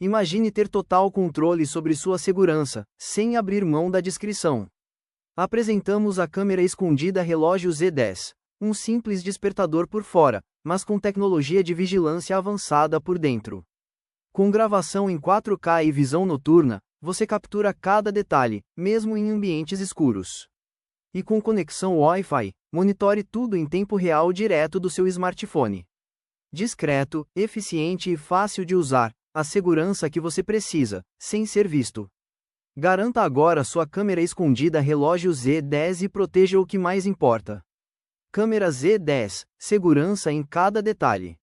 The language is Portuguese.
Imagine ter total controle sobre sua segurança, sem abrir mão da discrição. Apresentamos a câmera escondida relógio Z10, um simples despertador por fora, mas com tecnologia de vigilância avançada por dentro. Com gravação em 4K e visão noturna, você captura cada detalhe, mesmo em ambientes escuros. E com conexão Wi-Fi, monitore tudo em tempo real direto do seu smartphone. Discreto, eficiente e fácil de usar, a segurança que você precisa, sem ser visto. Garanta agora sua câmera escondida relógio Z10 e proteja o que mais importa. Câmera Z10, segurança em cada detalhe.